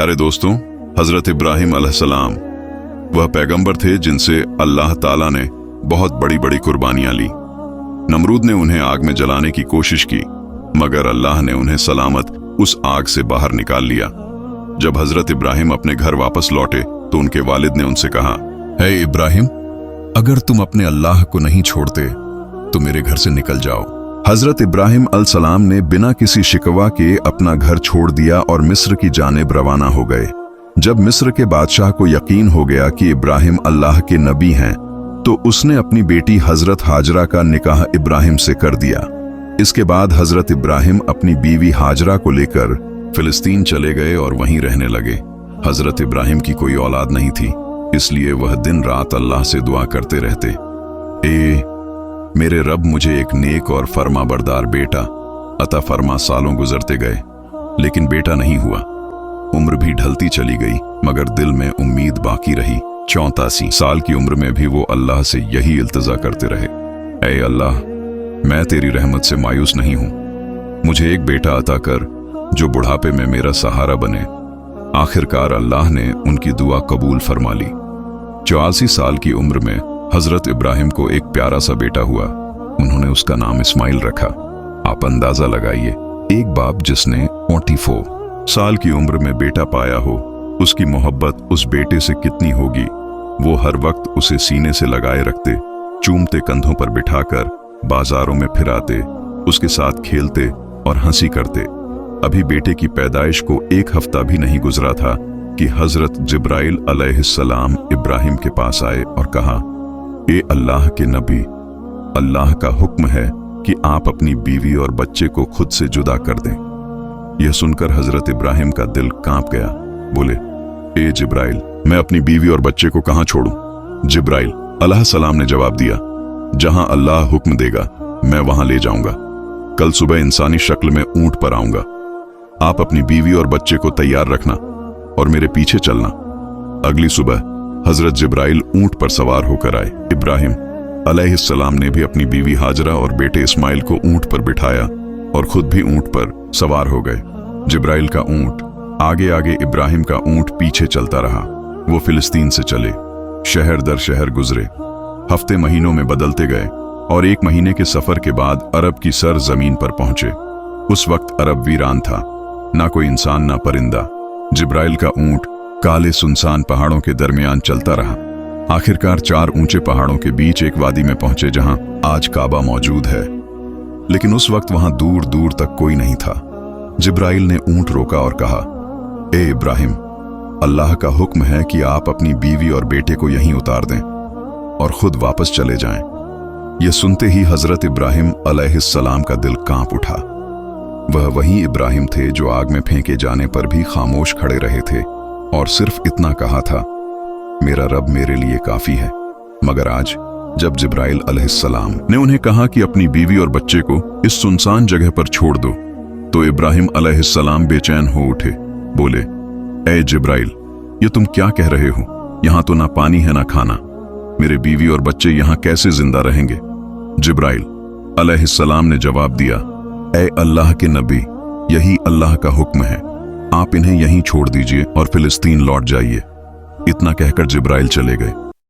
प्यारे दोस्तों, हजरत इब्राहिम अलैहिस्सलाम वह पैगंबर थे जिनसे अल्लाह ताला ने बहुत बड़ी बड़ी कुर्बानियां ली। नमरूद ने उन्हें आग में जलाने की कोशिश की, मगर अल्लाह ने उन्हें सलामत उस आग से बाहर निकाल लिया। जब हजरत इब्राहिम अपने घर वापस लौटे तो उनके वालिद ने उनसे कहा, हे इब्राहिम, अगर तुम अपने अल्लाह को नहीं छोड़ते तो मेरे घर से निकल जाओ। हजरत इब्राहिम अलैहिस्सलाम ने बिना किसी शिकवा के अपना घर छोड़ दिया और मिस्र की जानिब रवाना हो गए। जब मिस्र के बादशाह को यकीन हो गया कि इब्राहिम अल्लाह के नबी हैं, तो उसने अपनी बेटी हजरत हाजरा का निकाह इब्राहिम से कर दिया। इसके बाद हजरत इब्राहिम अपनी बीवी हाजरा को लेकर फिलिस्तीन चले गए और वहीं रहने लगे। हजरत इब्राहिम की कोई औलाद नहीं थी, इसलिए वह दिन रात अल्लाह से दुआ करते रहते, मेरे रब मुझे एक नेक और फर्माबरदार बेटा अता फरमा। सालों गुजरते गए लेकिन बेटा नहीं हुआ। उम्र भी ढलती चली गई, मगर दिल में उम्मीद बाकी रही। 84 साल की उम्र में भी वो अल्लाह से यही इल्तिजा करते रहे, ऐ अल्लाह, मैं तेरी रहमत से मायूस नहीं हूं, मुझे एक बेटा अता कर जो बुढ़ापे में मेरा सहारा बने। आखिरकार अल्लाह ने उनकी दुआ कबूल फरमा ली। 84 साल की उम्र में हजरत इब्राहिम को एक प्यारा सा बेटा हुआ। उन्होंने उसका नाम इस्माइल रखा। आप अंदाजा लगाइए, एक बाप जिसने 44 साल की उम्र में बेटा पाया हो, उसकी मोहब्बत उस बेटे से कितनी होगी। वो हर वक्त उसे सीने से लगाए रखते, चूमते, कंधों पर बिठाकर बाजारों में फिराते, उसके साथ खेलते और हंसी करते। अभी बेटे की पैदाइश को 1 हफ्ता भी नहीं गुजरा था कि हजरत जिब्राइल अलैहिस्सलाम इब्राहिम के पास आए और कहा, ए अल्लाह के नबी, अल्लाह का हुक्म है कि आप अपनी बीवी और बच्चे को खुद से जुदा कर दें। यह सुनकर हजरत इब्राहिम का दिल कांप गया। बोले, ए जिब्राइल, मैं अपनी बीवी और बच्चे को कहां छोड़ूं? जिब्राइल अलैहिस्सलाम ने जवाब दिया, जहां अल्लाह हुक्म देगा मैं वहां ले जाऊंगा। कल सुबह इंसानी शक्ल में ऊंट पर आऊंगा। आप अपनी बीवी और बच्चे को तैयार रखना और मेरे पीछे चलना। अगली सुबह हजरत जिब्राइल ऊंट पर सवार होकर आए। इब्राहिम अलैहिस्सलाम ने भी अपनी बीवी हाजरा और बेटे इस्माइल को ऊंट पर बिठाया और खुद भी ऊंट पर सवार हो गए। जिब्राइल का ऊंट आगे आगे, इब्राहिम का ऊंट पीछे चलता रहा। वो फिलिस्तीन से चले, शहर दर शहर गुजरे, हफ्ते महीनों में बदलते गए और 1 महीने के सफर के बाद अरब की सर जमीन पर पहुंचे। उस वक्त अरब वीरान था, ना कोई इंसान ना परिंदा। जिब्राइल का ऊंट काले सुनसान पहाड़ों के दरमियान चलता रहा। आखिरकार 4 ऊंचे पहाड़ों के बीच एक वादी में पहुंचे जहां आज काबा मौजूद है, लेकिन उस वक्त वहां दूर दूर तक कोई नहीं था। जिब्राइल ने ऊंट रोका और कहा, ए इब्राहिम, अल्लाह का हुक्म है कि आप अपनी बीवी और बेटे को यहीं उतार दें और खुद वापस चले जाएं। यह सुनते ही हजरत इब्राहिम अलैहिस्सलाम का दिल कांप उठा। वह वही इब्राहिम थे जो आग में फेंके जाने पर भी खामोश खड़े रहे थे और सिर्फ इतना कहा था, मेरा रब मेरे लिए काफी है। मगर आज जब जिब्राइल अलैहिस्सलाम ने उन्हें कहा कि अपनी बीवी और बच्चे को इस सुनसान जगह पर छोड़ दो, तो इब्राहिम अलैहिस्सलाम बेचैन हो उठे। बोले, ए जिब्राइल, ये तुम क्या कह रहे हो? यहां तो ना पानी है ना खाना, मेरे बीवी और बच्चे यहां कैसे जिंदा रहेंगे? जिब्राइल अलैहिस्सलाम ने जवाब दिया, ए अल्लाह के नबी, यही अल्लाह का हुक्म है, आप इन्हें यहीं छोड़ दीजिए और फिलिस्तीन लौट जाइए। इतना कहकर जिब्राइल चले गए।